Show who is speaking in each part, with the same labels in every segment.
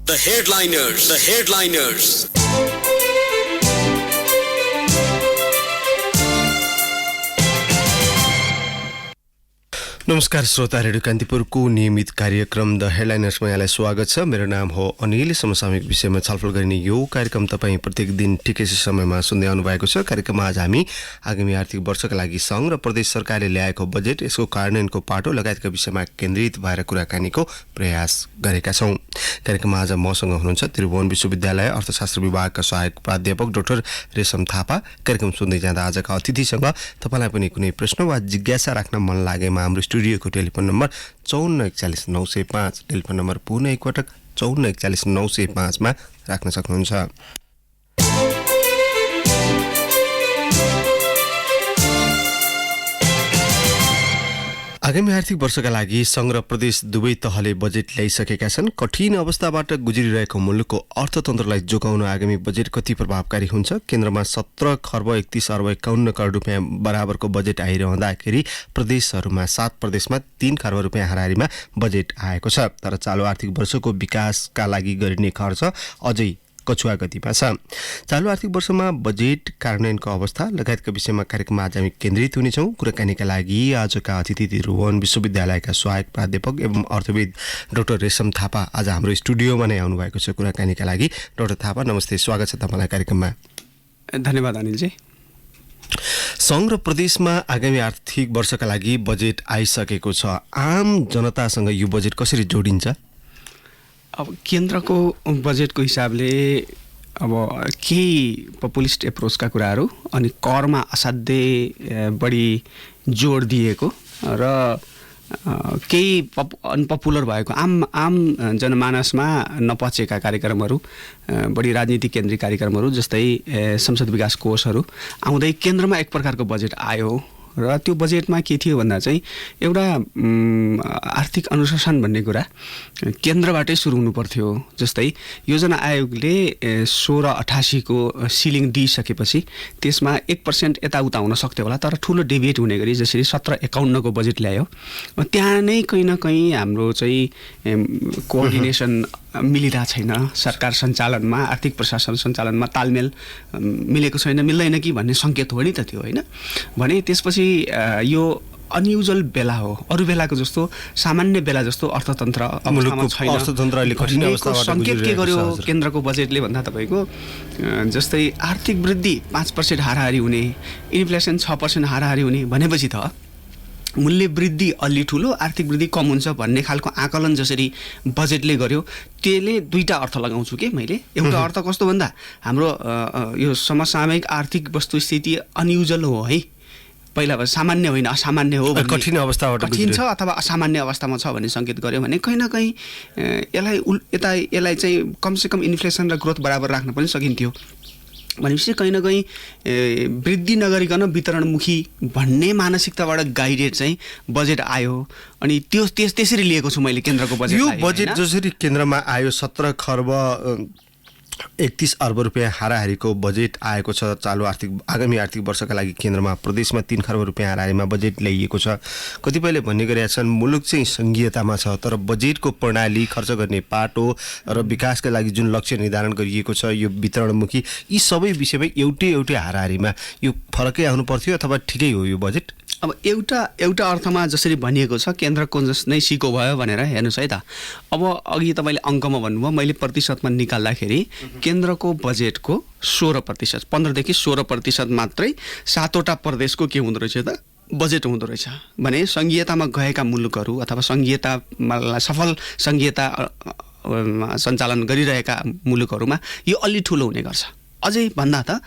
Speaker 1: The headliners. The headliners.
Speaker 2: नमस्कार श्रोता, radio कान्तिपुरको नियमित कार्यक्रम द हेडलाइनर्समा यहाँलाई स्वागत छ। मेरो नाम हो अनिल। समसामयिक विषयमा छलफल गर्ने यो कार्यक्रम तपाईँ प्रत्येक दिन ठिकै समयमा सुन्दै आउनुभएको छ। कार्यक्रममा आज हामी आगामी आर्थिक वर्षका लागि सङ्घ र प्रदेश सरकारले ल्याएको बजेट, यसको कार्यान्वयनको पाटो लगायतका विषयमा केन्द्रित भएर कुराकानीको प्रयास गरेका छौँ। कार्यक्रममा आज मसँग हुनुहुन्छ त्रिभुवन विश्वविद्यालय अर्थशास्त्र विभागका सहायक प्राध्यापक डाक्टर रेशम थापा। कार्यक्रम सुन्दै जाँदा आजका अतिथिसँग तपाईँलाई पनि कुनै प्रश्न वा जिज्ञासा राख्न मन लागेमा हाम्रो स्टुडियोको टेलिफोन नम्बर 54414905, टेलिफोन नम्बर पुनः एकपटक 54414905 मा राख्न सक्नुहुन्छ। आगामी आर्थिक वर्षका लागि सङ्घ र प्रदेश दुवै तहले बजेट ल्याइसकेका छन्। कठिन अवस्थाबाट गुज्रिरहेको मुलुकको अर्थतन्त्रलाई जोगाउन आगामी बजेट कति प्रभावकारी हुन्छ? केन्द्रमा 17 खर्ब 31 अर्ब 51 करोड रुपियाँ बराबरको बजेट आइरहँदाखेरि प्रदेशहरूमा 7 प्रदेशमा 3 खर्ब रुपियाँ हाराहारीमा बजेट आएको छ। तर चालु आर्थिक वर्षको विकासका लागि गरिने खर्च अझै कछुवा गतिमा छ। चालु आर्थिक वर्षमा बजेट कार्यान्वयनको अवस्था लगायतका विषयमा कार्यक्रममा आज हामी केन्द्रित हुनेछौँ। कुराकानीका लागि आजका अतिथि त्रिभुवन विश्वविद्यालयका सहायक प्राध्यापक एवं अर्थविद डाक्टर रेशम थापा आज हाम्रो स्टुडियोमा नै आउनुभएको छ कुराकानीका लागि। डाक्टर थापा, नमस्ते, स्वागत छ तपाईँलाई कार्यक्रममा।
Speaker 3: धन्यवाद अनिलजी।
Speaker 2: सङ्घ र प्रदेशमा आगामी आर्थिक वर्षका लागि बजेट आइसकेको छ। आम जनतासँग यो बजेट कसरी जोडिन्छ?
Speaker 3: अब केन्द्रको बजेटको हिसाबले अब केही पपुलिस्ट एप्रोचका कुराहरू अनि करमा असाध्यै बढी जोड दिएको र केही अनपपुलर भएको आम जनमानसमा नपचेका कार्यक्रमहरू, बढी राजनीतिक केन्द्रित कार्यक्रमहरू जस्तै संसद विकास कोषहरू आउँदै केन्द्रमा एक प्रकारको बजेट आयो र त्यो बजेटमा के थियो भन्दा चाहिँ एउटा आर्थिक अनुशासन भन्ने कुरा केन्द्रबाटै सुरु हुनु पर्थ्यो। जस्तै योजना आयोगले 1688 को सिलिङ दिइसकेपछि त्यसमा 1% यताउता हुन सक्थ्यो होला, तर ठुलो डेभिएट हुने गरी जसरी 1751 को बजेट ल्यायो, त्यहाँ नै कहीँ न कहीँ हाम्रो चाहिँ कोअर्डिनेसन मिलिरहेको छैन। सरकार सञ्चालनमा, आर्थिक प्रशासन सञ्चालनमा तालमेल मिलेको छैन, मिल्दैन कि भन्ने सङ्केत हो नि त त्यो, होइन भने त्यसपछि यो अनयुजुअल बेला हो। अरू बेलाको जस्तो सामान्य बेला जस्तो अर्थतन्त्र अवस्थामा छैन। सङ्केत के गर्यो केन्द्रको बजेटले भन्दा तपाईँको जस्तै आर्थिक वृद्धि 5% हाराहारी हुने, इन्फ्लेसन 6% हाराहारी हुने भनेपछि त मूल्य वृद्धि अलि ठुलो, आर्थिक वृद्धि कम हुन्छ भन्ने खालको आकलन जसरी बजेटले गर्यो, त्यसले दुईटा अर्थ लगाउँछु के मैले। एउटा अर्थ कस्तो भन्दा हाम्रो यो समसामयिक आर्थिक वस्तुस्थिति अनयुजुअल हो है, पहिला सामान्य होइन असामान्य हो,
Speaker 2: कठिन अवस्थाबाट
Speaker 3: कठिन छ अथवा असामान्य अवस्थामा छ भन्ने सङ्केत गर्यो भने कहीँ न कहीँ यसलाई चाहिँ कमसेकम इन्फ्लेसन र ग्रोथ बराबर राख्न पनि सकिन्थ्यो। भनेपछि कहीँ न कहीँ वृद्धि नगरिकन वितरणमुखी भन्ने मानसिकताबाट गाइडेड चाहिँ बजेट आयो अनि त्यसरी लिएको छु मैले केन्द्रको बजेट।
Speaker 2: यो बजेट जसरी केन्द्रमा आयो 17 खर्ब 31 अर्ब रुपियाँ हाराहारीको बजेट आएको छ। आगामी आर्थिक वर्षका लागि केन्द्रमा प्रदेशमा 3 खर्ब रुपियाँ हाराहारीमा बजेट ल्याइएको छ। कतिपयले भन्ने गरेका छन् मुलुक चाहिँ सङ्घीयतामा छ, तर बजेटको प्रणाली, खर्च गर्ने पाटो र विकासका लागि जुन लक्ष्य निर्धारण गरिएको छ यो वितरणमुखी, यी सबै विषयमा एउटै हाराहारीमा यो फरकै आउनु पर्थ्यो अथवा ठिकै हो यो बजेट?
Speaker 3: अब एउटा अर्थमा जसरी भनिएको छ केन्द्रको नै सिको भयो भनेर हेर्नुहोस् है त। अब अघि तपाईँले अङ्कमा भन्नुभयो, मैले प्रतिशतमा निकाल्दाखेरि केन्द्रको बजेटको 16%, 15 देखि 16% मात्रै 7वटा प्रदेशको के हुँदो रहेछ त बजेट हुँदो रहेछ भने सङ्घीयतामा गएका मुलुकहरू अथवा सफल सङ्घीयता सञ्चालन गरिरहेका मुलुकहरूमा यो अलि ठुलो हुने गर्छ। अझै भन्दा त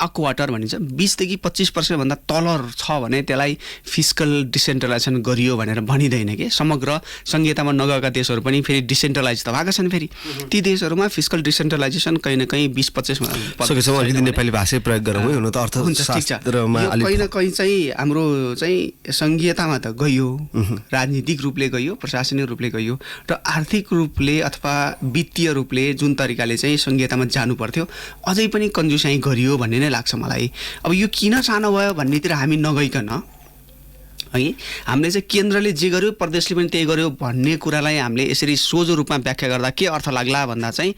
Speaker 3: अक्वाटर भनिन्छ 20 देखि 25% भन्दा तल छ भने त्यसलाई फिस्कल डिसेन्ट्रलाइजेसन गरियो भनेर भनिँदैन के। समग्र सङ्घीयतामा नगएका देशहरू पनि फेरि डिसेन्ट्रलाइज त भएका छन्, फेरि ती देशहरूमा फिस्कल डिसेन्ट्रलाइजेसन कहीँ न कहीँ 20-25
Speaker 2: नेपाली भाषै प्रयोग गरौँ हुन त अर्थशास्त्रमा
Speaker 3: कहीँ न कहीँ चाहिँ हाम्रो चाहिँ सङ्घीयतामा त गयो, राजनीतिक रूपले गयो, प्रशासनिक रूपले गयो र आर्थिक रूपले अथवा वित्तीय रूपले जुन तरिकाले चाहिँ सङ्घीयतामा जानु पर्थ्यो अझै पनि कन्जुसाइ गरियो भन्ने नै लाग्छ मलाई। अब यो किन सानो भयो भन्नेतिर हामी नगइकन है। हामीले चाहिँ केन्द्रले जे गर्यो प्रदेशले पनि त्यही गर्यो भन्ने कुरालाई हामीले यसरी सोझो रूपमा व्याख्या गर्दा के अर्थ लाग्ला भन्दा चाहिँ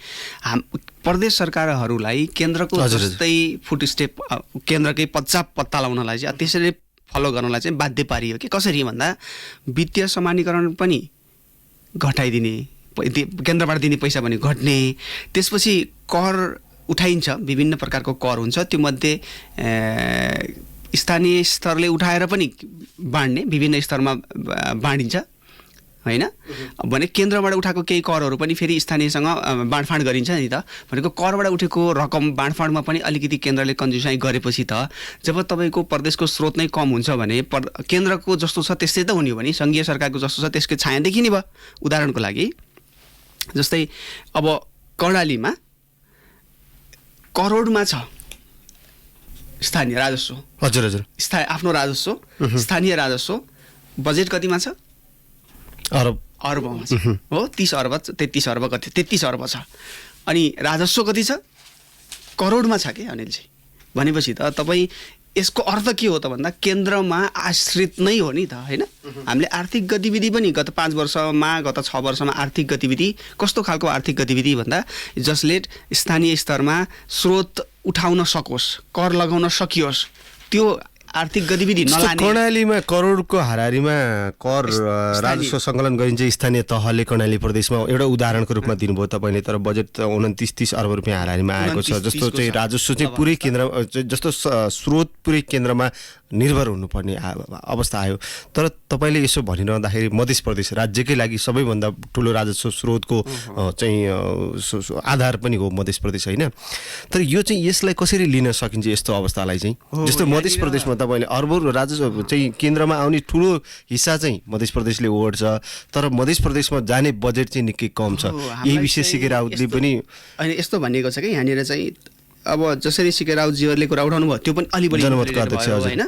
Speaker 3: प्रदेश सरकारहरूलाई केन्द्रको जस्तै फुटस्टेप केन्द्रकै पत्ता लगाउनलाई चाहिँ त्यसरी फलो गर्नलाई चाहिँ बाध्य पारियो कि कसरी भन्दा वित्तीय समानीकरण पनि घटाइदिने, केन्द्रबाट दिने पैसा पनि घट्ने, त्यसपछि कर उठाइन्छ, विभिन्न प्रकारको कर हुन्छ, त्यो मध्ये स्थानीय स्तरले उठाएर पनि बाँड्ने, विभिन्न स्तरमा बाँडिन्छ होइन। भने केन्द्रबाट उठाएको केही करहरू पनि फेरि स्थानीयसँग बाँडफाँड गरिन्छ नि त। भनेको करबाट उठेको रकम बाँडफाँडमा पनि अलिकति केन्द्रले कन्जुसाइ गरेपछि त जब तपाईँको प्रदेशको स्रोत नै कम हुन्छ भने केन्द्रको जस्तो छ त्यस्तै त हुने हो भने सङ्घीय सरकारको जस्तो छ त्यसको छाया देखिने भयो। उदाहरणको लागि जस्तै अब कर्णालीमा करोडमा छ स्थानीय राजस्व।
Speaker 2: हजुर हजुर,
Speaker 3: आफ्नो राजस्व, स्थानीय राजस्व बजेट कतिमा छ? अर्बमा छ हो, 30 अर्ब 33 अर्ब कति 33 अर्ब छ। अनि राजस्व कति छ? करोडमा छ के अनिलजी। भनेपछि त तपाईँ यसको अर्थ के हो त भन्दा केन्द्रमा आश्रित नै हो नि त होइन। हामीले आर्थिक गतिविधि पनि गत 5 वर्षमा गत 6 वर्षमा आर्थिक गतिविधि कस्तो खालको आर्थिक गतिविधि भन्दा जसले स्थानीय स्तरमा स्रोत उठाउन सकोस्, कर लगाउन सकियोस्, त्यो आर्थिक गतिविधि नलाने।
Speaker 2: कर्णालीमा करोडको हाराहारीमा कर राजस्व सङ्कलन गरिन्छ स्थानीय तहले कर्णाली प्रदेशमा, एउटा उदाहरणको रूपमा दिनुभयो तपाईँले। तर बजेट त 29-30 अर्ब रुपियाँ हाराहारीमा आएको छ। जस्तो चाहिँ राजस्व चाहिँ पुरै केन्द्र, जस्तो स्रोत पुरै केन्द्रमा निर्भर हुनुपर्ने अवस्था आयो। तर तपाईँले यसो भनिरहँदाखेरि मध्य प्रदेश राज्यकै लागि सबैभन्दा ठुलो राजस्व स्रोतको चाहिँ आधार पनि हो मध्य प्रदेश होइन। तर यो चाहिँ यसलाई कसरी लिन सकिन्छ यस्तो अवस्थालाई चाहिँ? जस्तो मध्य प्रदेशमा तपाईँले अर्बौं राजस्व चाहिँ केन्द्रमा आउने ठुलो हिस्सा चाहिँ मध्य प्रदेशले ओढ्छ, तर मध्य प्रदेशमा जाने बजेट चाहिँ निकै कम छ। यही विषय सीके राउतले पनि
Speaker 3: अनि यस्तो भनिएको छ कि यहाँनिर चाहिँ अब जसरी सीके राउतजीहरूले कुरा उठाउनु भयो त्यो पनि अलि बढी होइन।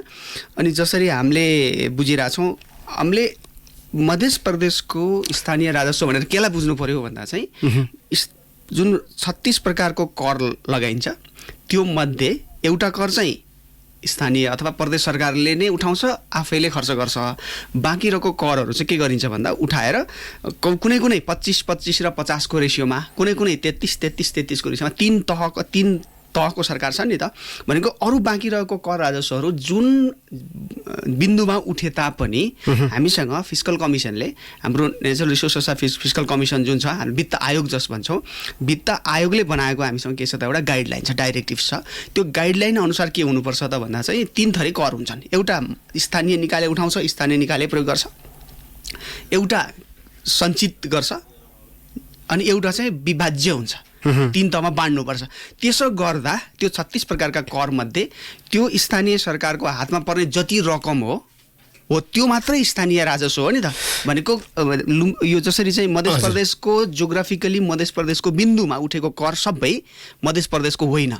Speaker 3: अनि जसरी हामीले बुझिरहेछौँ, हामीले मध्य प्रदेशको स्थानीय राजस्व भनेर केलाई बुझ्नु पर्यो भन्दा चाहिँ जुन 36 प्रकारको कर लगाइन्छ त्यो मध्ये एउटा कर चाहिँ स्थानीय अथवा प्रदेश सरकारले नै उठाउँछ, आफैले खर्च गर्छ। बाँकी रहेको करहरू चाहिँ के गरिन्छ भन्दा उठाएर कुनै कुनै 25-25 र 50 को रेसियोमा, कुनै कुनै 33-33 को रेसियोमा तीन तहको सरकार छ नि त। भनेको अरू बाँकी रहेको कर राजस्वहरू जुन बिन्दुमा उठे तापनि हामीसँग फिस्कल कमिसनले, हाम्रो नेचरल रिसोर्सेस फिस्कल कमिसन जुन छ, हामी वित्त आयोग जस भन्छौँ, वित्त आयोगले बनाएको हामीसँग के छ त एउटा गाइडलाइन छ, डाइरेक्टिभ छ। त्यो गाइडलाइन अनुसार के हुनुपर्छ त भन्दा चाहिँ 3 थरी कर हुन्छन्। एउटा स्थानीय निकायले उठाउँछ, स्थानीय निकायले प्रयोग गर्छ, एउटा सञ्चित गर्छ, अनि एउटा चाहिँ विभाज्य हुन्छ। 3 तहमा बाँड्नुपर्छ। त्यसो गर्दा त्यो 36 प्रकारका कर मध्ये त्यो स्थानीय सरकारको हातमा पर्ने जति रकम हो त्यो मात्रै स्थानीय राजस्व हो नि त। भनेको यो जसरी चाहिँ मध्य प्रदेशको जियोग्राफिकली मध्य प्रदेशको बिन्दुमा उठेको कर सबै मध्य प्रदेशको होइन,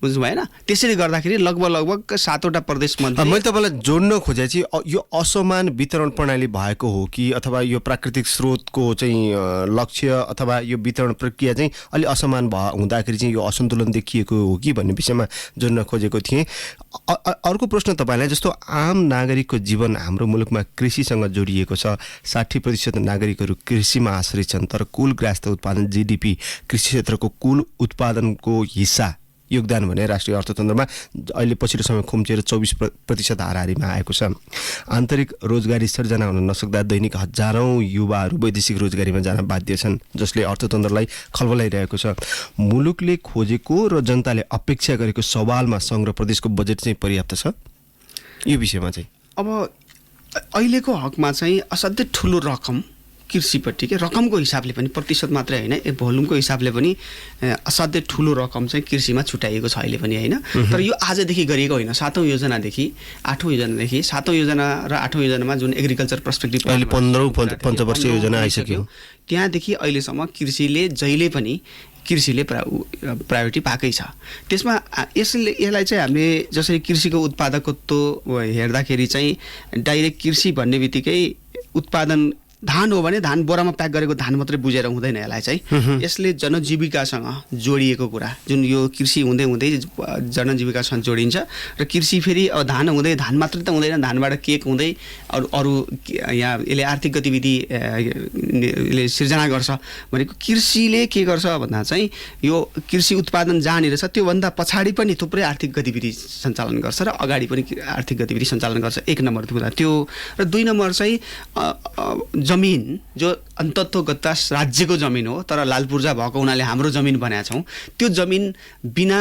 Speaker 3: बुझ्नु भएन। त्यसैले गर्दाखेरि लगभग 7वटा प्रदेश मध्ये
Speaker 2: मैले तपाईँलाई जोड्न खोजे चाहिँ यो असमान वितरण प्रणाली भएको हो कि अथवा यो प्राकृतिक स्रोतको चाहिँ लक्ष्य अथवा यो वितरण प्रक्रिया चाहिँ अलि असमान हुँदाखेरि चाहिँ यो असन्तुलन देखिएको हो कि भन्ने विषयमा जोड्न खोजेको थिएँ। अर्को प्रश्न तपाईँलाई, जस्तो आम नागरिकको जीवन हाम्रो मुलुकमा कृषिसँग जोडिएको छ। 60% नागरिकहरू कृषिमा आश्रित छन्, तर कुल ग्राहस्थ उत्पादन GDP कृषि क्षेत्रको कुल उत्पादनको हिस्सा योगदान भने राष्ट्रिय अर्थतन्त्रमा अहिले पछिल्लो समय खुम्चिएर 24% हाराहारीमा आएको छ। आन्तरिक रोजगारी सृजना हुन नसक्दा दैनिक हजारौँ युवाहरू वैदेशिक रोजगारीमा जान बाध्य छन्, जसले अर्थतन्त्रलाई खलबलाइरहेको छ। मुलुकले खोजेको र जनताले अपेक्षा गरेको सवालमा सङ्घ र प्रदेशको बजेट चाहिँ पर्याप्त छ? यो विषयमा चाहिँ
Speaker 3: अब अहिलेको हकमा चाहिँ असाध्यै ठुलो रकम कृषिपट्टि के रकमको हिसाबले पनि, प्रतिशत मात्रै होइन, भोल्युमको हिसाबले पनि असाध्यै ठुलो रकम चाहिँ कृषिमा छुट्याइएको छ अहिले पनि होइन। तर यो आजदेखि गरिएको होइन, 7औं योजनादेखि 8औं योजनादेखि 7औं योजना र 8औं योजनामा जुन एग्रिकल्चर पर्सपेक्टिभ
Speaker 2: अहिले 15औं पञ्चवर्षीय योजना आइसक्यो,
Speaker 3: त्यहाँदेखि अहिलेसम्म कृषिले जहिले पनि प्रायोरिटी पाएकै छ। त्यसमा यसलाई चाहिँ हामीले जसरी कृषिको उत्पादकत्व हेर्दाखेरि चाहिँ डाइरेक्ट कृषि भन्ने बित्तिकै उत्पादन धान हो भने धान बोरामा प्याक गरेको धान मात्रै बुझेर हुँदैन यसलाई चाहिँ यसले जनजीविकासँग जोडिएको कुरा जुन यो कृषि हुँदै हुँदै जनजीविकासँग जोडिन्छ र कृषि फेरि अब धान हुँदै धान मात्रै त हुँदैन धानबाट केक हुँदै अरू यहाँ यसले आर्थिक गतिविधि यसले सिर्जना गर्छ भनेको कृषिले के गर्छ भन्दा चाहिँ यो कृषि उत्पादन जहाँनिर छ त्योभन्दा पछाडि पनि थुप्रै आर्थिक गतिविधि सञ्चालन गर्छ र अगाडि पनि आर्थिक गतिविधि सञ्चालन गर्छ 1 नम्बर कुरा त्यो र 2 नम्बर चाहिँ जमिन जो अन्ततोगत राज्यको जमिन हो तर लालपूर्जा भएको हुनाले हाम्रो जमिन बनाएका छौँ त्यो जमिन बिना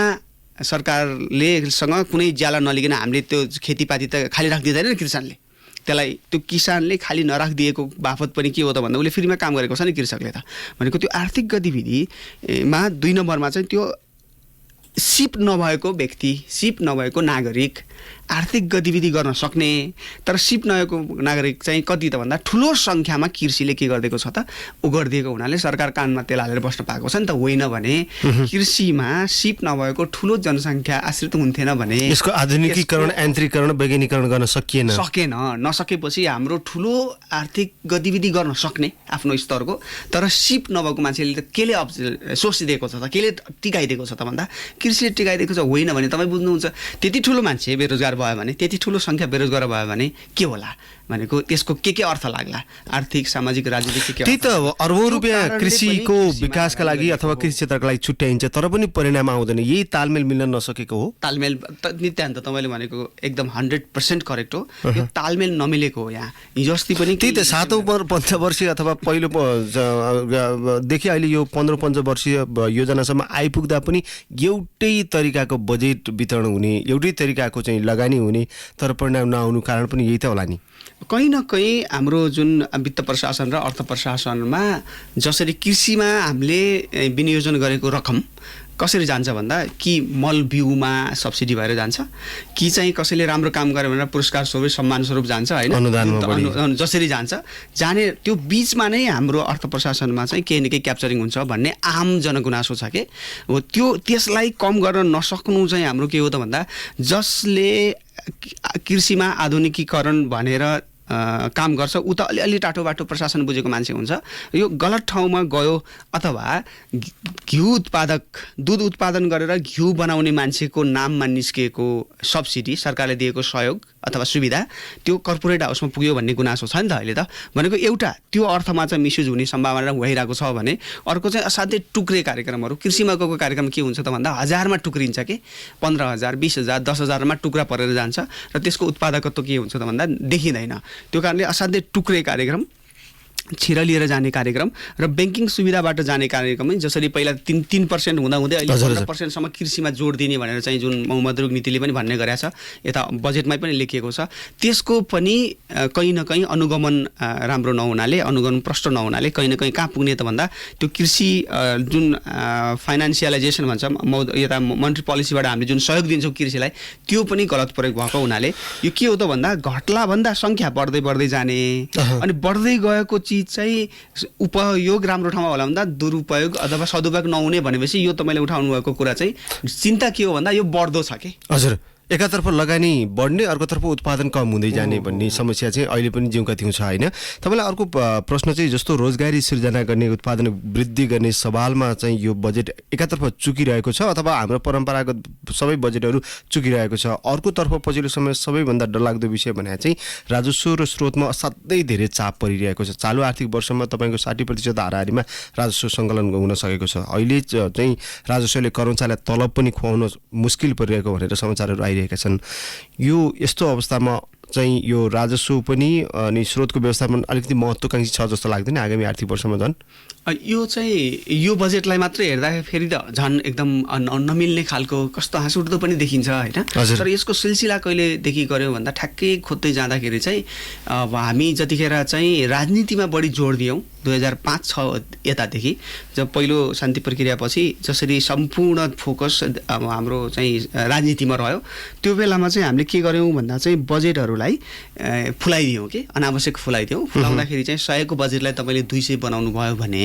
Speaker 3: सरकारले सँग कुनै ज्याला नलिकन हामीले त्यो खेतीपाती त खाली राखिदिँदैन नि किसानले त्यसलाई त्यो किसानले खाली नराखिदिएको बापत पनि के हो त भन्दा उसले फ्रीमा काम गरेको छ नि कृषकले त भनेको त्यो आर्थिक गतिविधिमा 2 नम्बरमा चाहिँ त्यो सिप नभएको व्यक्ति सिप नभएको नागरिक आर्थिक गतिविधि गर्न सक्ने तर सिप नभएको नागरिक चाहिँ कति त भन्दा ठुलो सङ्ख्यामा कृषिले के गरिदिएको छ त गरिदिएको हुनाले सरकार कानमा तेल हालेर बस्न पाएको छ नि त होइन भने कृषिमा सिप नभएको ठुलो जनसङ्ख्या आश्रित हुन्थेन भने
Speaker 2: यसको आधुनिकीकरण यान्त्रिकरण वैज्ञानिकरण गर्न सकेन
Speaker 3: नसकेपछि हाम्रो ठुलो आर्थिक गतिविधि गर्न सक्ने आफ्नो स्तरको तर सिप नभएको मान्छेले त केले सोचिदिएको छ त केले टिकाइदिएको छ त भन्दा कृषिले टिकाइदिएको छ होइन भने तपाईँ बुझ्नुहुन्छ त्यति ठुलो मान्छे बेरोजगार भयो भने त्यति ठुलो सङ्ख्या बेरोजगार भयो भने के होला भनेको त्यसको के अर्थ लाग्ला आर्थिक सामाजिक राजनीतिक के
Speaker 2: त्यही त अरबौं रुपियाँ कृषिको विकासका लागि अथवा कृषि क्षेत्रका लागि छुट्याइन्छ तर पनि परिणाम आउँदैन यही तालमेल मिल्न नसकेको हो
Speaker 3: तालमेल नित्यान्त तपाईँले भनेको एकदम 100% करेक्ट हो यो तालमेल नमिलेको हो यहाँ हिजो अस्ति पनि
Speaker 2: त्यही त 7औं पञ्चवर्षीय अथवा पहिलो देखि अहिले यो 15 वर्षीय योजनासम्म आइपुग्दा पनि एउटै तरिकाको बजेट वितरण हुने एउटै तरिकाको चाहिँ लगानी हुने तर परिणाम नआउनु कारण पनि यही त होला नि
Speaker 3: कहीँ न कहीँ हाम्रो जुन वित्त प्रशासन र अर्थ प्रशासनमा जसरी कृषिमा हामीले विनियोजन गरेको रकम कसरी जान्छ भन्दा कि मल बिउमा सब्सिडी भएर जान्छ कि चाहिँ कसैले राम्रो काम गर्यो भने पुरस्कार स्वरूप सम्मान स्वरूप जान्छ हैन जसरी जान्छ जाने त्यो बीचमा नै हाम्रो अर्थ प्रशासनमा चाहिँ केही न केही क्याप्चरिङ हुन्छ भन्ने आम जनगुनासो छ के हो त्यो त्यसलाई कम गर्न नसक्नु चाहिँ हाम्रो के हो त भन्दा जसले कृषिमा आधुनिकीकरण भनेर काम गर्छ उ त अलि टाटो बाटो प्रशासन बुझेको मान्छे हुन्छ यो गलत ठाउँमा गयो अथवा घिउ उत्पादक दूध उत्पादन गरेर घिउ बनाउने मान्छेको नाममा निस्किएको सब्सिडी सरकारले दिएको सहयोग अथवा सुविधा त्यो कर्पोरेट हाउसमा पुग्यो भन्ने गुनासो छ नि त अहिले त भनेको एउटा त्यो अर्थमा चाहिँ मिसयुज हुने सम्भावना भइरहेको छ भने अर्को चाहिँ असाध्यै टुक्रे कार्यक्रमहरू कृषिमा गएको कार्यक्रम के हुन्छ त भन्दा हजारमा टुक्रिन्छ के 15,000 20,000 10,000मा टुक्रा परेर जान्छ र त्यसको उत्पादकत्व के हुन्छ त भन्दा देखिँदैन त्यो कारणले असाध्यै टुक्रे कार्यक्रम छिरा लिएर जाने कार्यक्रम र ब्याङ्किङ सुविधाबाट जाने कार्यक्रम जसरी पहिला 3% हुँदा हुँदै अहिले 15% सम्म कृषिमा जोड दिने भनेर चाहिँ जुन मौद्रिक नीतिले पनि भन्ने गरेको छ यता बजेटमै पनि लेखिएको छ त्यसको पनि कहीँ न कहीँ अनुगमन राम्रो नहुनाले अनुगमन प्रष्ट नहुनाले कहीँ न कहीँ कहाँ पुग्ने त भन्दा त्यो कृषि जुन फाइनान्सियलाइजेसन भन्छ यता मन्ट्री पोलिसीबाट हामीले जुन सहयोग दिन्छौँ कृषिलाई त्यो पनि गलत प्रयोग भएको हुनाले यो के हो त भन्दा घट्ला भन्दा सङ्ख्या बढ्दै जाने अनि बढ्दै गएको चिज चाहिँ उपयोग राम्रो ठाउँमा होला भन्दा दुरुपयोग अथवा सदुपयोग नहुने भनेपछि यो तपाईँले उठाउनु भएको कुरा चाहिँ चिन्ता के हो भन्दा यो बढ्दो छ कि
Speaker 2: हजुर एकातर्फ लगानी बढ्ने अर्कोतर्फ उत्पादन कम हुँदै जाने भन्ने समस्या चाहिँ अहिले पनि जिउँका थियौँ छ होइन तपाईँलाई अर्को प्रश्न चाहिँ जस्तो रोजगारी सिर्जना गर्ने उत्पादन वृद्धि गर्ने सवालमा चाहिँ यो बजेट एकातर्फ चुकिरहेको छ अथवा हाम्रो परम्परागत सबै बजेटहरू चुकिरहेको छ अर्कोतर्फ पछिल्लो समय सबैभन्दा डरलाग्दो विषय भने चाहिँ राजस्व र स्रोतमा असाध्यै धेरै चाप परिरहेको छ चालु आर्थिक वर्षमा तपाईँको 60% हाराहारीमा राजस्व सङ्कलन हुन सकेको छ अहिले चाहिँ राजस्वले कर्मचारीलाई तलब पनि खुवाउन मुस्किल परिरहेको भनेर समाचारहरू आइरहेका छन् यो यस्तो अवस्थामा चाहिँ यो राजस्व पनि अनि स्रोतको व्यवस्थापन अलिकति महत्त्वकांक्षी छ जस्तो लाग्दैन आगामी आर्थिक वर्षमा झन्
Speaker 3: यो चाहिँ यो बजेटलाई मात्रै हेर्दाखेरि त झन् एकदम नमिल्ने खालको कस्तो हाँसउठ्दो पनि देखिन्छ होइन तर यसको सिलसिला कहिलेदेखि गऱ्यो भन्दा ठ्याक्कै खोज्दै जाँदाखेरि चाहिँ अब हामी जतिखेर चाहिँ राजनीतिमा बढी जोड दियौँ 2005-06 यतादेखि जब पहिलो शान्ति प्रक्रियापछि जसरी सम्पूर्ण फोकस अब हाम्रो चाहिँ राजनीतिमा रह्यो त्यो बेलामा चाहिँ हामीले के गर्यौँ भन्दा चाहिँ बजेटहरूलाई फुलाइदियौँ कि अनावश्यक फुलाइदियौँ। फुलाउँदाखेरि चाहिँ 100 को बजेटलाई तपाईँले 200 बनाउनु भयो भने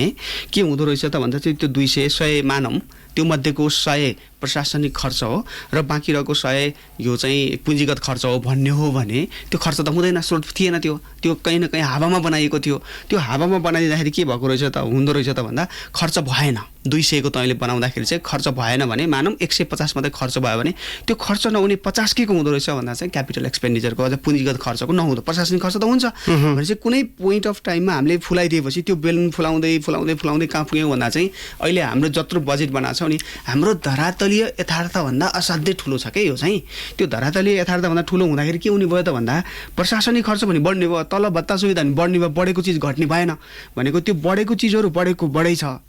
Speaker 3: के हुँदो रहेछ त भन्दा चाहिँ त्यो 200 मानौँ त्यो मध्येको 100 प्रशासनिक खर्च हो र बाँकी रहेको 100 यो चाहिँ पुँजीगत खर्च हो भन्ने हो भने त्यो खर्च त हुँदैन, स्रोत थिएन, त्यो कहीँ न कहीँ हावामा बनाइएको थियो। त्यो हावामा बनाइदिँदाखेरि के भएको रहेछ त हुँदो रहेछ त भन्दा खर्च भएन। 200 को तैँले बनाउँदाखेरि चाहिँ खर्च भएन भने मानौँ 150 मात्रै खर्च भयो भने त्यो खर्च नहुने 50 के को हुँदो रहेछ भन्दा चाहिँ क्यापिटल एक्सपेन्डिचरको अझ पुँजीगत खर्चको नहुँदो, प्रशासनिक खर्च त हुन्छ भने चाहिँ कुनै पोइन्ट अफ टाइममा हामीले फुलाइदिएपछि त्यो बेलुन फुलाउँदै फुलाउँदै फुलाउँदै कहाँ पुग्यौँ भन्दा चाहिँ अहिले हाम्रो जत्रो बजेट बनाएको छ नि हाम्रो धरातलीय यथार्थभन्दा असाध्यै ठुलो छ के यो चाहिँ। त्यो धरातलीय यथार्थभन्दा ठुलो हुँदाखेरि के हुने भयो त भन्दा प्रशासनिक खर्च पनि बढ्ने भयो, तल भत्ता सुविधा पनि बढ्ने भयो, बढेको चिज घट्ने भएन भनेको त्यो बढेको चिजहरू बढै छ।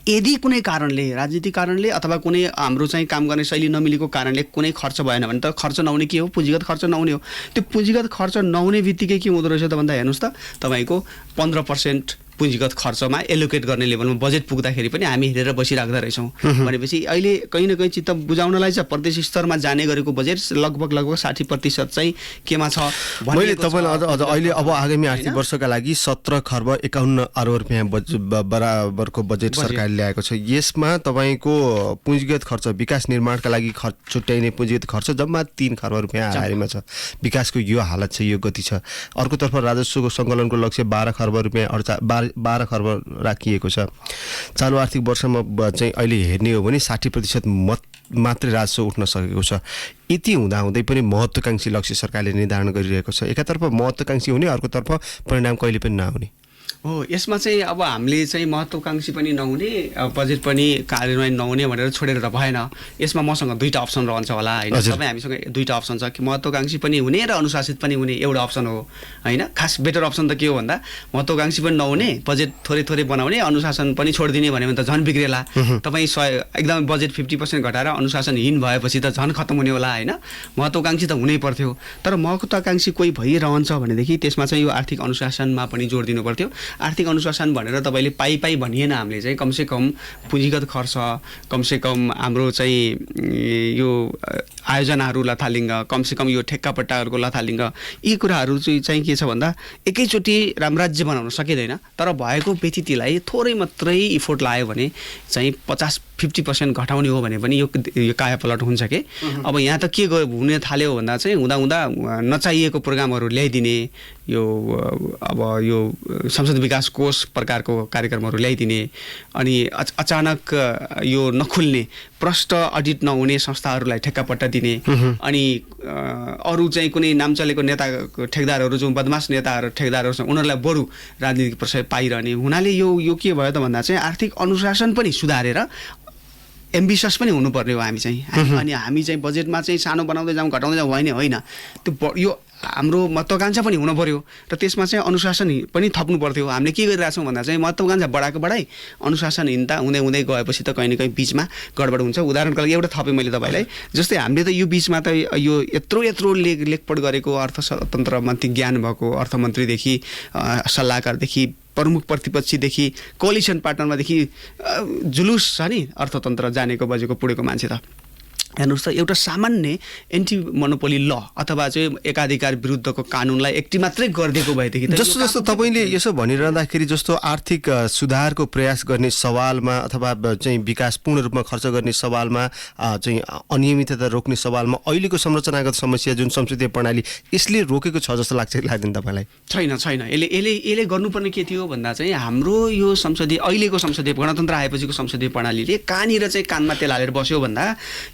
Speaker 3: यदि कुनै कारणले राजनीतिक कारणले अथवा कुनै हाम्रो चाहिँ काम गर्ने शैली नमिलेको कारणले कुनै खर्च भएन भने त खर्च नहुने के हो, पुँजीगत खर्च नहुने हो। त्यो पुँजीगत खर्च नहुने बित्तिकै के हुँदो रहेछ त भन्दा हेर्नुहोस् त तपाईँको 15% पुँजीगत खर्चमा एलोकेट गर्ने लेभलमा बजेट पुग्दाखेरि पनि हामी हेरेर बसिराख्दा रहेछौँ भनेपछि अहिले कहीँ न कहीँ चित्त बुझाउनलाई चाहिँ प्रदेश स्तरमा जाने गरेको बजेट लगभग 60% चाहिँ केमा छ।
Speaker 2: मैले तपाईँलाई अझ अहिले अब आगामी आर्थिक वर्षका लागि 17 खर्ब 51 अर्ब रुपियाँ बराबरको बजेट सरकारले ल्याएको छ। यसमा तपाईँको पुँजीगत खर्च विकास निर्माणका लागि छुट्याइने पुँजीगत खर्च जम्मा 3 खर्ब रुपियाँ हाराहारीमा छ। विकासको यो हालत छ, यो गति छ। अर्कोतर्फ राजस्वको सङ्कलनको लक्ष्य 12 खर्ब रुपियाँ 12 खर्ब राखिएको छ। चालु आर्थिक वर्षमा चाहिँ अहिले हेर्ने हो भने 60% मात्रै राजस्व उठ्न सकेको छ। यति हुँदाहुँदै पनि महत्त्वकांक्षी लक्ष्य सरकारले निर्धारण गरिरहेको छ। एकातर्फ महत्त्वकांक्षी हुने, अर्कोतर्फ परिणाम कहिले पनि नहुने
Speaker 3: हो। यसमा चाहिँ अब हामीले चाहिँ महत्त्वकांक्षी पनि नहुने, बजेट पनि कार्यान्वयन नहुने भनेर छोडेर त भएन। यसमा मसँग दुईवटा अप्सन रहन्छ होला होइन। तपाईँ हामीसँग दुईवटा अप्सन छ कि महत्त्वकांक्षी पनि हुने र अनुशासित पनि हुने एउटा अप्सन हो होइन। खास बेटर अप्सन त के हो भन्दा महत्त्वकांक्षी पनि नहुने, बजेट थोरै बनाउने, अनुशासन पनि छोडिदिने भन्यो भने त झन् बिग्रेला। तपाईँ एकदम बजेट 50% घटाएर अनुशासनहीन भएपछि त झन् खत्तम हुने होला होइन। महत्त्वकांक्षी त हुनै पर्थ्यो, तर महत्त्वकांक्षी कोही भइरहन्छ भनेदेखि त्यसमा चाहिँ यो आर्थिक अनुशासनमा पनि जोड दिनु पर्थ्यो। आर्थिक अनुशासन भनेर तपाईँले पाइ भनिएन, हामीले चाहिँ कमसेकम पुँजीगत खर्च, कमसेकम हाम्रो चाहिँ यो आयोजनाहरू लथालिङ्ग, कमसेकम यो ठेक्कापट्टाहरूको लथालिङ्ग, यी कुराहरू चाहिँ के छ भन्दा एकैचोटि रामराज्य बनाउन सकिँदैन। तर भएको व्यतिथिलाई थोरै मात्रै इफोर्ट लायो भने चाहिँ 50% घटाउने हो भने पनि यो कायापलट हुन्छ कि। अब यहाँ त के हुन थाल्यो भन्दा चाहिँ हुँदा नचाहिएको प्रोग्रामहरू ल्याइदिने, यो अब यो संसद विकास कोष प्रकारको कार्यक्रमहरू ल्याइदिने, अनि अचानक यो नखुल्ने प्रष्ट अडिट नहुने संस्थाहरूलाई ठेक्कापट्टा दिने, अनि अरू चाहिँ कुनै नाम चलेको नेता ठेकदारहरू जो बदमास नेताहरू ठेकदारहरू छन् उनीहरूलाई बरु राजनीतिक प्रशय पाइरहने हुनाले यो के भयो त भन्दा चाहिँ आर्थिक अनुशासन पनि सुधारेर एम्बिसियस पनि हुनुपर्ने हो हामी चाहिँ। अनि हामी चाहिँ बजेटमा चाहिँ सानो बनाउँदै जाउँ घटाउँदै जाउँ होइन। त्यो यो हाम्रो महत्त्वकांक्षा पनि हुनु पर्यो र त्यसमा चाहिँ अनुशासन पनि थप्नु पर्थ्यो। हामीले के गरिरहेछौँ भन्दा चाहिँ महत्त्वकांक्षा बढाइ अनुशासनहीनता हुँदै गएपछि त कहीँ न कहीँ बिचमा गडबड हुन्छ। उदाहरणको लागि एउटा थपेँ मैले तपाईँलाई, जस्तै हामीले त यो बिचमा त यो यत्रो लेखपढ गरेको अर्थतन्त्र मन्त्री ज्ञान भएको अर्थमन्त्रीदेखि सल्लाहकारदेखि प्रमुख प्रतिपक्षीदेखि कोलिसन पार्टनरमादेखि जुलुस छ नि अर्थतन्त्र जानेको बजेको पुडेको मान्छे त हेर्नुहोस् त एउटा सामान्य एन्टी मोनोपोली ल अथवा चाहिँ एकाधिकार विरुद्धको कानुनलाई एक्टिभ मात्रै गरिदिएको भएदेखि
Speaker 2: जस्तो तपाईँले यसो भनिरहँदाखेरि जस्तो आर्थिक सुधारको प्रयास गर्ने सवालमा अथवा चाहिँ विकास पूर्ण रूपमा खर्च गर्ने सवालमा चाहिँ अनियमितता रोक्ने सवालमा अहिलेको संरचनागत समस्या जुन संसदीय प्रणाली यसले रोकेको छ जस्तो लाग्छ कि लाग्दैन तपाईँलाई? छैन।
Speaker 3: यसले गर्नुपर्ने के थियो भन्दा चाहिँ हाम्रो यो अहिलेको संसदीय गणतन्त्र आएपछिको संसदीय प्रणालीले कहाँनिर चाहिँ कानमा तेल हालेर बस्यो भन्दा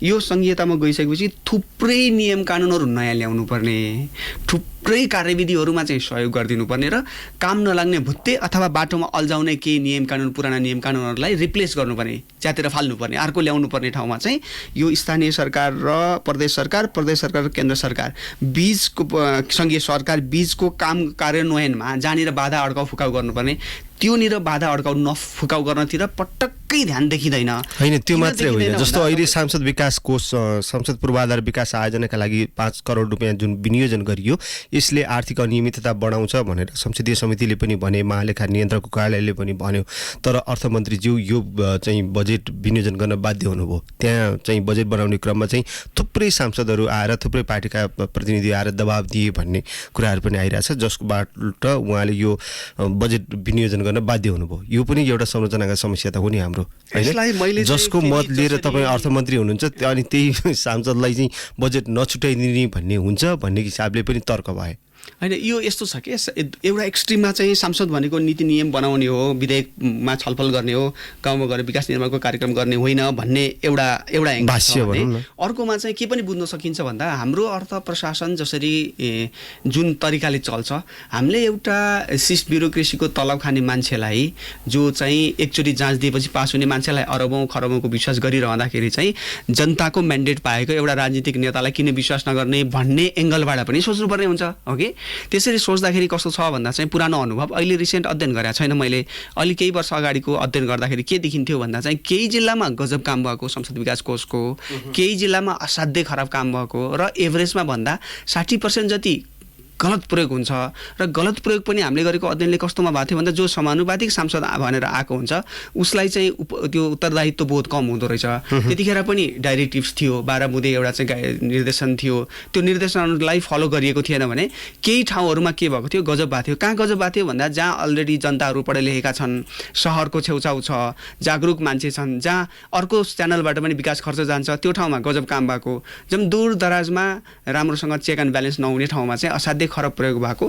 Speaker 3: यो संहितामा गइसकेपछि थुप्रै नियम कानुनहरू नयाँ ल्याउनु पर्ने, थुप्रै कार्यविधिहरूमा चाहिँ सहयोग गरिदिनु पर्ने र काम नलाग्ने भुत्ते अथवा बाटोमा अल्झाउने केही नियम कानुन पुराना नियम कानुनहरूलाई रिप्लेस गर्नुपर्ने, च्यातेर फाल्नुपर्ने, अर्को ल्याउनु पर्ने ठाउँमा चाहिँ यो स्थानीय सरकार र प्रदेश सरकार र केन्द्र सरकार बीचको सङ्घीय सरकार बीचको काम कार्यान्वयनमा जहाँनिर बाधा अड्काउ फुकाउ गर्नुपर्ने त्योनिर बाधा अड्काउ नफुकाउ गर्नतिर पटक्कै ध्यान देखिँदैन।
Speaker 2: होइन त्यो मात्रै होइन, जस्तो अहिले सांसद विकास कोष संसद पूर्वाधार विकास आयोजनाका लागि 5 करोड रुपियाँ जुन विनियोजन गरियो यसले आर्थिक अनियमितता बढाउँछ भनेर संसदीय समितिले पनि भने, महालेखा नियन्त्रकको कार्यालयले पनि भन्यो। तर अर्थमन्त्रीज्यू यो चाहिँ बजेट विनियोजन गर्न बाध्य हुनुभयो। त्यहाँ चाहिँ बजेट बनाउने क्रममा चाहिँ थुप्रै सांसदहरू आएर, थुप्रै पार्टीका प्रतिनिधि आएर दबाब दिए भन्ने कुराहरू पनि आइरहेछ, जसबाट उहाँले यो बजेट विनियोजन गर्न बाध्य हुनुभयो। यो पनि एउटा संरचनाका समस्या त हो नि हाम्रो, हैन? जसको मत लिएर तपाईँ अर्थमन्त्री हुनुहुन्छ अनि त्यही सांसदलाई चाहिँ बजेट नछुटाइदिने भन्ने हुन्छ भन्ने हिसाबले पनि तर्क भए।
Speaker 3: होइन, यो यस्तो छ कि एउटा एक्सट्रिममा चाहिँ सांसद भनेको नीति नियम बनाउने हो, विधेयकमा छलफल गर्ने हो, गाउँमा गएर विकास निर्माणको कार्यक्रम गर्ने होइन भन्ने एउटा एङ्गल छ भने, अर्कोमा चाहिँ के पनि बुझ्न सकिन्छ भन्दा हाम्रो अर्थ प्रशासन जसरी जुन तरिकाले चल्छ, हामीले एउटा सिस ब्युरोक्रेसीको तलब खाने मान्छेलाई, जो चाहिँ एकचोटि जाँच दिएपछि पास हुने मान्छेलाई अरबौँ खरबौँको विश्वास गरिरहँदाखेरि चाहिँ जनताको म्यान्डेट पाएको एउटा राजनीतिक नेतालाई किन विश्वास नगर्ने भन्ने एङ्गलबाट पनि सोच्नुपर्ने हुन्छ, हो कि? त्यसरी सोच्दाखेरि कस्तो छ भन्दा चाहिँ पुरानो अनुभव, अहिले रिसेन्ट अध्ययन गरेको छैन मैले, अलि केही वर्ष अगाडिको अध्ययन गर्दाखेरि के देखिन्थ्यो भन्दा चाहिँ केही जिल्लामा गजब काम भएको संसद विकास कोषको, केही जिल्लामा असाध्यै खराब काम भएको र एभरेजमा भन्दा 60% जति गलत प्रयोग हुन्छ। र गलत प्रयोग पनि हामीले गरेको अध्ययनले कस्तोमा भएको थियो भन्दा जो समानुपातिक सांसद भनेर आएको हुन्छ उसलाई चाहिँ त्यो उत्तरदायित्व बोध कम हुँदो रहेछ। त्यतिखेर पनि डाइरेक्टिभ्स थियो, 12 बुँदे एउटा चाहिँ निर्देशन थियो, त्यो निर्देशनलाई फलो गरिएको थिएन भने केही ठाउँहरूमा के भएको थियो, गजब भएको थियो। कहाँ गजब भएको थियो भन्दा जहाँ अलरेडी जनताहरू पढे लेखेका छन्, सहरको छेउछाउ छ, जागरुक मान्छे छन्, जहाँ अर्को च्यानलबाट पनि विकास खर्च जान्छ, त्यो ठाउँमा गजब काम भएको। जब दूर दराजमा राम्रोसँग चेक एन्ड ब्यालेन्स नहुने ठाउँमा चाहिँ असाध्यै खराब प्रयोग भएको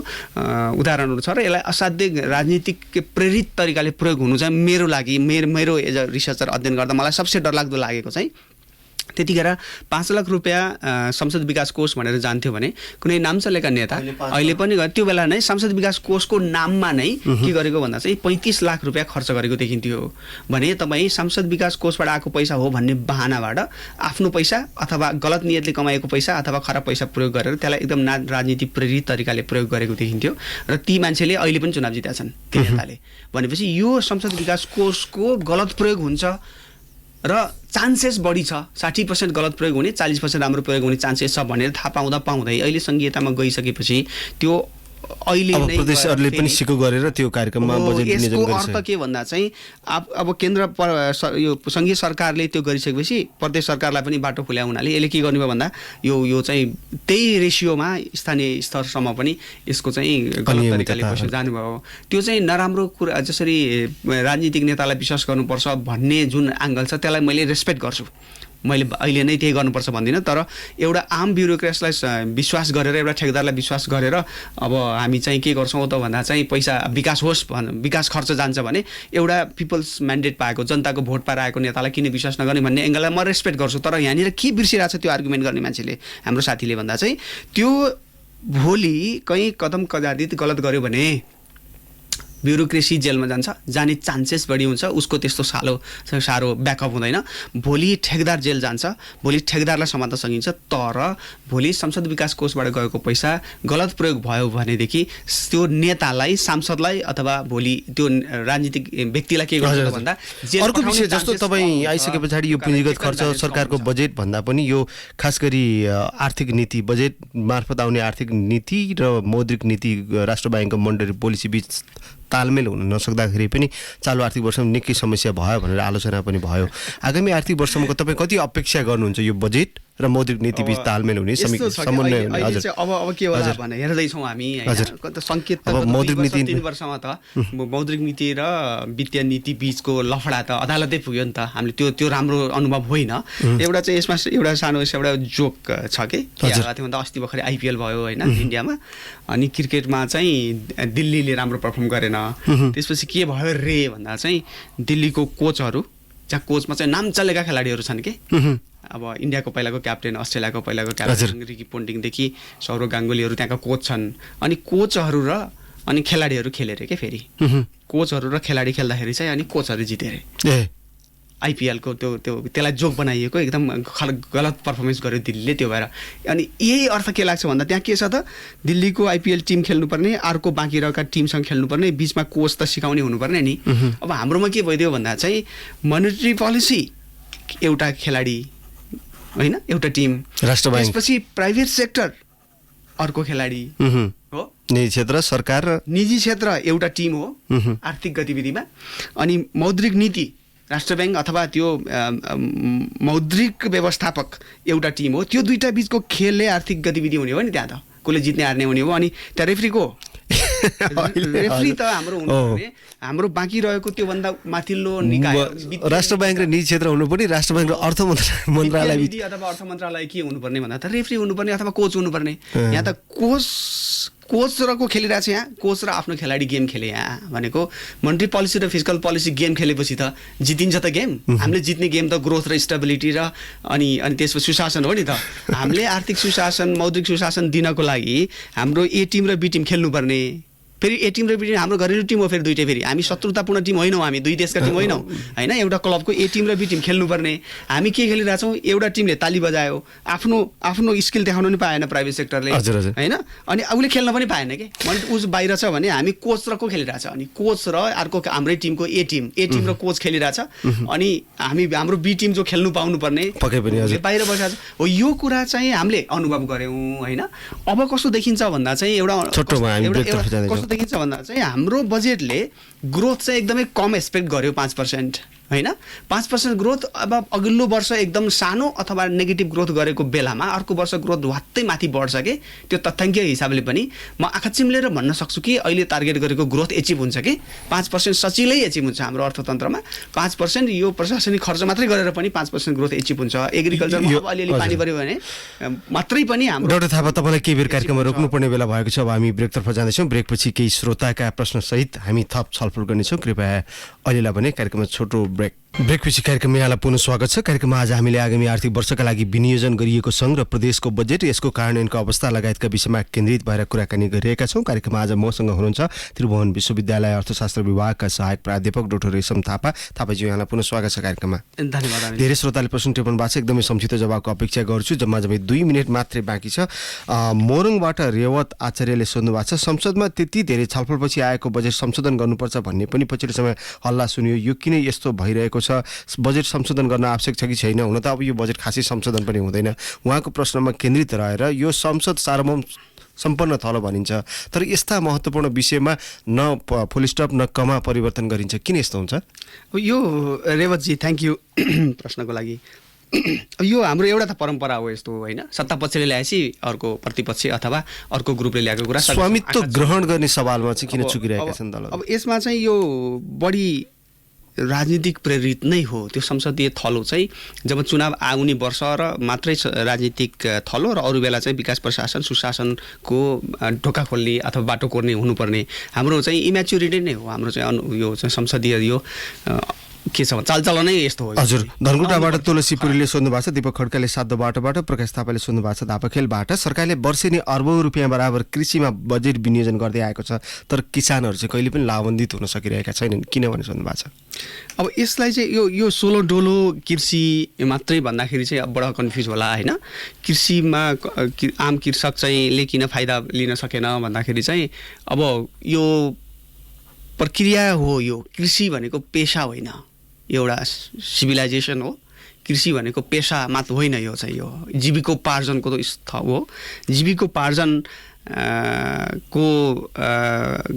Speaker 3: उदाहरणहरू छ। र यसलाई असाध्यै राजनीतिक प्रेरित तरिकाले प्रयोग हुनु चाहिँ मेरो लागि, मेरो एज अ रिसर्चर अध्ययन गर्दा मलाई सबसे डरलाग्दो लागेको चाहिँ त्यतिखेर 5 लाख रुपियाँ संसद विकास कोष भनेर जान्थ्यो भने कुनै नाम चलेका नेता अहिले पनि त्यो बेला नै संसद विकास कोषको नाममा नै के गरेको भन्दा चाहिँ 35 लाख रुपियाँ खर्च गरेको देखिन्थ्यो भने तपाईँ संसद विकास कोषबाट आएको पैसा हो भन्ने बहानाबाट आफ्नो पैसा अथवा गलत नियतले कमाएको पैसा अथवा खराब पैसा प्रयोग गरेर त्यसलाई एकदम राजनीति प्रेरित तरिकाले प्रयोग गरेको देखिन्थ्यो र ती मान्छेले अहिले पनि चुनाव जितेका छन् ती नेताले। भनेपछि यो संसद विकास कोषको गलत प्रयोग हुन्छ र चान्सेस बढी छ, 60% गलत प्रयोग हुने, 40% राम्रो प्रयोग हुने चान्सेस छ भनेर थाहा पाउँदै अहिले संघीयतामा गइसकेपछि त्यो अहिले नै
Speaker 2: प्रदेशहरूले पनि सिको गरेर त्यो कार्यक्रममा बजेट विनियोजन गरिसके।
Speaker 3: यसको अर्थ के भन्दा चाहिँ अब केन्द्र यो संघीय सरकारले त्यो गरिसकेपछि प्रदेश सरकारलाई पनि बाटो खुल्या हुनाले यसले के गर्ने भयो भन्दा यो चाहिँ त्यही रेसियोमा स्थानीय स्तरसम्म पनि यसको चाहिँ गलत तरिकाले पैसा जानुभयो। त्यो चाहिँ नराम्रो कुरा, जसरी राजनीतिक नेतालाई विश्वास गर्नुपर्छ भन्ने जुन एङ्गल छ त्यसलाई मैले रेस्पेक्ट गर्छु, मैले अहिले नै त्यही गर्नुपर्छ भन्दिनँ। तर एउटा आम ब्युरोक्रेट्सलाई विश्वास गरेर, एउटा ठेकेदारलाई विश्वास गरेर अब हामी चाहिँ के गर्छौँ त भन्दा चाहिँ पैसा विकास होस्, विकास खर्च जान्छ भने एउटा पिपल्स म्यान्डेट पाएको, जनताको भोट पाएर आएको नेतालाई किन विश्वास नगर्ने भन्ने एङ्गललाई म रेस्पेक्ट गर्छु। तर यहाँनिर के बिर्सिरहेको छ त्यो आर्गुमेन्ट गर्ने मान्छेले, हाम्रो साथीले भन्दा चाहिँ त्यो भोलि कहीँ कदम कदाचित गलत गर्यो भने ब्युरोक्रेसी जेलमा जान्छ, जाने चान्सेस बढी हुन्छ, उसको त्यस्तो साह्रो ब्याकअप हुँदैन। भोलि ठेकेदार जेल जान्छ, भोलि ठेकेदारलाई समात्न सकिन्छ। तर भोलि संसद विकास कोषबाट गएको पैसा गलत प्रयोग भयो भनेदेखि त्यो नेतालाई, सांसदलाई अथवा भोलि त्यो राजनीतिक व्यक्तिलाई के गर्छ भन्दा
Speaker 2: अर्को विषय जस्तो तपाईँ आइसके पछाडि यो पुँजीगत खर्च सरकारको बजेट भन्दा पनि यो खास गरी आर्थिक नीति, बजेट मार्फत आउने आर्थिक नीति र मौद्रिक नीति राष्ट्र ब्याङ्कको मोनेटरी पोलिसी बीच तालमेल हुन नसक्दाखेरि पनि चालु आर्थिक वर्षमा निकै समस्या भयो भनेर आलोचना पनि भयो। आगामी आर्थिक वर्षमा तपाईँ कति अपेक्षा गर्नुहुन्छ यो बजेट र मौद्रिक नीति बीच तालमेल हुने, समन्वय हुने?
Speaker 3: हजुर, अब के होला भने हेर्दैछौँ हामी, सङ्केत त मौद्रिक नीति 3 वर्षमा त मौद्रिक नीति र वित्तीय नीति बीचको लफडा त अदालतै पुग्यो नि त। हामीले त्यो राम्रो अनुभव होइन। एउटा चाहिँ यसमा एउटा सानो एउटा जोक छ कि थियो भन्दा अस्ति भर्खरै आइपिएल भयो होइन इन्डियामा, अनि क्रिकेटमा चाहिँ दिल्लीले राम्रो पर्फर्म गरेन। त्यसपछि के भयो रे भन्दा चाहिँ दिल्लीको कोचहरू, जहाँ कोचमा चाहिँ नाम चलेका खेलाडीहरू छन् कि, अब इन्डियाको पहिलाको क्याप्टेन, अस्ट्रेलियाको पहिलाको क्याप्टेन रिकी पोन्टिङदेखि सौरभ गाङ्गुलीहरू त्यहाँका कोच छन्। अनि कोचहरू र अनि खेलाडीहरू खेले रे के, फेरि कोचहरू र खेलाडी खेल्दाखेरि चाहिँ अनि कोचहरू जिते रे। आइपिएलको त्यसलाई जोक बनाइएको, एकदम गलत पर्फर्मेन्स गर्यो दिल्लीले। त्यो भएर अनि यही अर्थ के लाग्छ भन्दा त्यहाँ के छ त, दिल्लीको आइपिएल टिम खेल्नुपर्ने, अर्को बाँकी रहेका टिमसँग खेल्नुपर्ने, बिचमा कोच त सिकाउने हुनुपर्ने नि। अब हाम्रोमा के भइदियो भन्दा चाहिँ मोनेटरी पोलिसी एउटा खेलाडी होइन, एउटा टिम, त्यसपछि प्राइभेट सेक्टर अर्को खेलाडी हो,
Speaker 2: निजी क्षेत्र सरकार र
Speaker 3: निजी क्षेत्र एउटा टिम हो आर्थिक गतिविधिमा, अनि मौद्रिक नीति राष्ट्र ब्याङ्क अथवा त्यो मौद्रिक व्यवस्थापक एउटा टिम हो। त्यो दुईटा बिचको खेलले आर्थिक गतिविधि हुने हो नि, त्यहाँ त कसले जित्ने हार्ने हुने हो। अनि त्यहाँ रेफ्री को रेफ्री त हाम्रो हुनुपर्ने, हाम्रो बाँकी रहेको त्योभन्दा माथिल्लो निकाय
Speaker 2: राष्ट्र ब्याङ्क र निजी क्षेत्र हुनुपर्ने, राष्ट्र ब्याङ्क र अर्थ मन्त्रालय
Speaker 3: अथवा अर्थ मन्त्रालय के हुनुपर्ने भन्दा त रेफ्री हुनुपर्ने अथवा कोच हुनुपर्ने। यहाँ त कोच र को खेलिरहेको छ, यहाँ कोच र आफ्नो खेलाडी गेम खेले। यहाँ भनेको मोनेटरी पोलिसी र फिस्कल पोलिसी गेम खेलेपछि त जितिन्छ त गेम। हामीले जित्ने गेम त ग्रोथ र स्टेबिलिटी र अनि त्यसपछि सुशासन हो नि त। हामीले आर्थिक सुशासन मौद्रिक सुशासन दिनको लागि हाम्रो ए टिम र बी टिम खेल्नुपर्ने। फेरि ए टिम र बी टिम हाम्रो घरेलु टिम हो, फेरि दुइटै फेरि हामी शत्रुतापूर्ण टिम होइनौँ, हामी दुई देशका टिम होइनौँ होइन। एउटा क्लबको ए टिम र बी टिम खेल्नुपर्ने। हामी के खेलिरहेछौँ, एउटा टिमले ताली बजायो, आफ्नो स्किल देखाउनु पनि पाएन प्राइभेट सेक्टरले होइन, अनि उसले खेल्न पनि पाएन कि। मैले उस बाहिर छ भने हामी कोच र को खेलिरहेछ, अनि कोच र अर्को हाम्रै टिमको ए टिम र कोच खेलिरहेछ, अनि हाम्रो बी टिम जो खेल्नु पाउनुपर्ने बाहिर बसेको छ हो। यो कुरा चाहिँ हामीले अनुभव गऱ्यौँ होइन। अब कस्तो देखिन्छ भन्दा चाहिँ कस्तो देखिन्छ भन्दा चाहिँ हाम्रो बजेटले ग्रोथ चाहिँ एकदमै कम एक्सपेक्ट गर्यो, 5% होइन। 5% ग्रोथ अब अघिल्लो वर्ष एकदम सानो अथवा नेगेटिभ ग्रोथ गरेको बेलामा अर्को वर्ष ग्रोथ वात्तै माथि बढ्छ कि। त्यो तथ्याङ्क हिसाबले पनि म आँखा चिम्लेर भन्न सक्छु कि अहिले टार्गेट गरेको ग्रोथ एचिभ हुन्छ कि 5% सजिलै एचिभ हुन्छ हाम्रो अर्थतन्त्रमा। 5% यो प्रशासनिक खर्च मात्रै गरेर पनि 5% ग्रोथ एचिभ हुन्छ। एग्रिकल्चरमा अब अलिअलि पानी पऱ्यो भने मात्रै पनि हाम्रो।
Speaker 2: डाक्टर थापा, तपाईँलाई केही बेर कार्यक्रममा रोक्नुपर्ने बेला भएको छ। अब हामी ब्रेकतर्फ जाँदैछौँ। ब्रेकपछि केही श्रोताका प्रश्नसहित हामी थप छलफल गर्नेछौँ। कृपया अहिलेलाई भने कार्यक्रममा छोटो ब्रेकपछि कार्यक्रममा यहाँलाई पुनः स्वागत छ। कार्यक्रममा आज हामीले आगामी आर्थिक वर्षका लागि विनियोजन गरिएको सङ्घ र प्रदेशको बजेट, यसको कार्यान्वयनको अवस्था लगायतका विषयमा केन्द्रित भएर कुराकानी गरिरहेका छौँ। कार्यक्रममा आज मसँग हुनुहुन्छ त्रिभुवन विश्वविद्यालय अर्थशास्त्र विभागका सहायक प्राध्यापक डाक्टर रेशम थापा। थापाजी, यहाँलाई पुनः स्वागत छ कार्यक्रममा।
Speaker 3: धन्यवाद।
Speaker 2: धेरै श्रोताले प्रश्न टिप्पणी भएको छ, एकदमै संक्षिप्त जवाबको अपेक्षा गर्छु। जम्मा 2 मिनट मात्रै बाँकी छ। मोरङबाट रेवत आचार्यले सोध्नु भएको छ, संसदमा त्यति धेरै छलफलपछि आएको बजेट संशोधन गर्नुपर्छ भन्ने पनि पछिल्लो समय हल्ला सुनियो, यो किन यस्तो भइरहेको छ? बजेट संशोधन गर्न आवश्यक छ कि छैन? हुन त अब यो बजेट खासै संशोधन पनि हुँदैन। उहाँको प्रश्नमा केन्द्रित रहेर यो संसद सार्वभौम सम्पन्न थलो भनिन्छ, तर यस्ता महत्त्वपूर्ण विषयमा न फुल स्टप न कमा परिवर्तन गरिन्छ, किन यस्तो हुन्छ?
Speaker 3: यो रेवतजी थ्याङ्क यू प्रश्नको लागि। यो हाम्रो एउटा त परम्परा हो यस्तो होइन। सत्ता पक्षले ल्याएपछि अर्को प्रतिपक्ष अथवा अर्को ग्रुपले ल्याएको कुरा
Speaker 2: स्वामित्व ग्रहण गर्ने सवालमा चाहिँ किन चुकिरहेका छन् दलहरू?
Speaker 3: अब यसमा चाहिँ यो बढी राजनीतिक प्रेरित नै हो। त्यो संसदीय थलो चाहिँ जब चुनाव आउने वर्ष र मात्रै राजनीतिक थलो, र अरू बेला चाहिँ विकास प्रशासन सुशासनको ढोका खोल्ने अथवा बाटो कोर्ने हुनुपर्ने हाम्रो चाहिँ इम्याच्युरिटी नै हो। हाम्रो चाहिँ यो चाहिँ संसदीय यो के छ चालचलनै यस्तो हो।
Speaker 2: हजुर, धनकुटाबाट तुलसी पुरीले सोध्नु भएको छ, दीपक खड्काले सातोबाटोबाट, प्रकाश थापाले सोध्नु भएको छ धापाखेलबाट, सरकारले वर्षेनी अर्बौं रुपियाँ बराबर कृषिमा बजेट विनियोजन गर्दै आएको छ, तर किसानहरू चाहिँ कहिले पनि लाभान्वित हुन सकिरहेका छैनन्, किनभने सोध्नु भएको छ।
Speaker 3: अब यसलाई चाहिँ यो सोलो डोलो कृषि मात्रै भन्दाखेरि चाहिँ बडा कन्फ्युज होला होइन। कृषिमा आम कृषक चाहिँ ले किन फाइदा लिन सकेन भन्दाखेरि चाहिँ अब यो प्रक्रिया हो। यो कृषि भनेको पेसा होइन, एउटा सिभिलाइजेसन हो। कृषि भनेको पेसा मात्र होइन, यो चाहिँ यो जीविकोपार्जनको त स्थल हो। जीविकोपार्जन को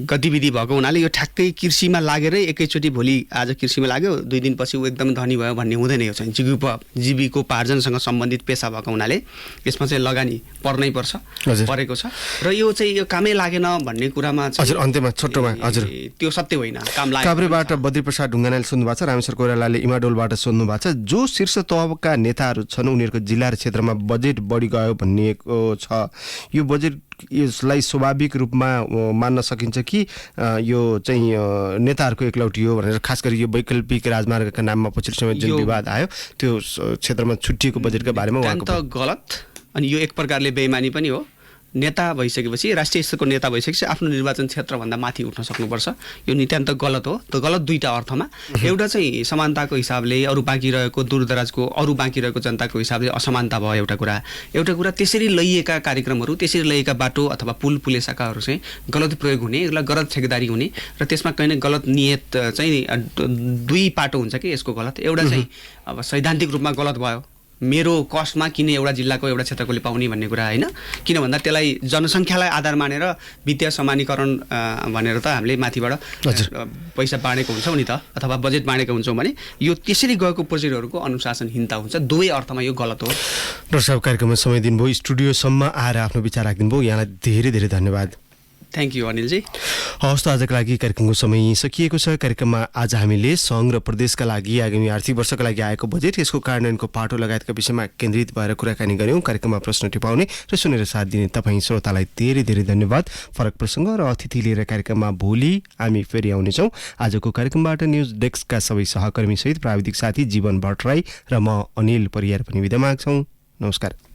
Speaker 3: गतिविधि भएको हुनाले यो ठ्याक्कै कृषिमा लागेरै एकैचोटि भोलि आज कृषिमा लाग्यो 2 दिनपछि ऊ एकदम धनी भयो भन्ने हुँदैन। यो चाहिँ जीविकोपार्जनसँग सम्बन्धित पेसा भएको हुनाले यसमा चाहिँ लगानी पर्नै पर्छ, परेको छ, र यो चाहिँ यो कामै लागेन भन्ने कुरामा
Speaker 2: हजुर अन्त्यमा छोटोमा हजुर
Speaker 3: त्यो सत्य होइन। काम लाग्यो।
Speaker 2: काभ्रेबाट बद्रीप्रसाद ढुङ्गानाले सोध्नु भएको छ, रामेश्वर कोइरालाले इमाडोलबाट सोध्नु भएको छ, जो शीर्ष तहका नेताहरू छन् उनीहरूको जिल्ला र क्षेत्रमा बजेट बढी गयो भनिएको छ, यो बजेट यसलाई स्वाभाविक रूपमा मान्न सकिन्छ कि यो चाहिँ नेताहरूको एकलौटी हो भनेर? खास गरी यो वैकल्पिक राजमार्गका नाममा पछिल्लो समय जुन विवाद आयो त्यो क्षेत्रमा छुट्टिएको बजेटका बारेमा उहाँको
Speaker 3: त गलत, अनि यो एक प्रकारले बेइमानी पनि हो। नेता भइसकेपछि राष्ट्रिय स्तरको नेता भइसकेपछि आफ्नो निर्वाचन क्षेत्रभन्दा माथि उठ्न सक्नुपर्छ। यो नितान्त गलत हो। त गलत दुईटा अर्थमा, एउटा चाहिँ समानताको हिसाबले अरू बाँकी रहेको दूरदराजको अरू बाँकी रहेको जनताको हिसाबले असमानता भयो एउटा कुरा। त्यसरी लैएका कार्यक्रमहरू, त्यसरी लैएका बाटो अथवा पुल पुलेसाकाहरू चाहिँ गलत प्रयोग हुने, यसलाई गलत ठेकेदारी हुने, र त्यसमा कहीँ न गलत नियत चाहिँ 2 पाटो हुन्छ कि यसको गलत। एउटा चाहिँ अब सैद्धान्तिक रूपमा गलत भयो मेरो कस्टमा किन एउटा जिल्लाको एउटा क्षेत्रकोले पाउने भन्ने कुरा होइन। किन भन्दा त्यसलाई जनसङ्ख्यालाई आधार मानेर वित्तीय समानीकरण भनेर त हामीले माथिबाट पैसा बाँडेको हुन्छौँ नि त, अथवा बजेट बाँडेको हुन्छौँ भने यो त्यसरी गएको प्रोजेक्टहरूको अनुशासनहीनता हुन्छ। दुवै अर्थमा यो गलत हो।
Speaker 2: डाक्टर साहब, कार्यक्रममा समय दिनुभयो, स्टुडियोसम्म आएर आफ्नो विचार राखिदिनु भयो, यहाँलाई धेरै धेरै धन्यवाद।
Speaker 3: Thank you Anilji.
Speaker 2: हवस् त, आजको लागि कार्यक्रमको समय सकिएको छ। कार्यक्रममा आज हामीले सङ्घ र प्रदेशका लागि आगामी आर्थिक वर्षका लागि आएको बजेट, यसको कार्यान्वयनको पाटो लगायतका विषयमा केन्द्रित भएर कुराकानी गऱ्यौँ। कार्यक्रममा प्रश्न टिपाउने र सुनेर साथ दिने तपाईँ श्रोतालाई धेरै धेरै धन्यवाद। फरक प्रसङ्ग र अतिथि लिएर कार्यक्रममा भोलि हामी फेरि आउनेछौँ। आजको कार्यक्रमबाट न्युज डेस्कका सबै सहकर्मीसहित प्राविधिक साथी जीवन भट्टराई र म अनिल परियार पनि बिदा माग्छौँ। नमस्कार।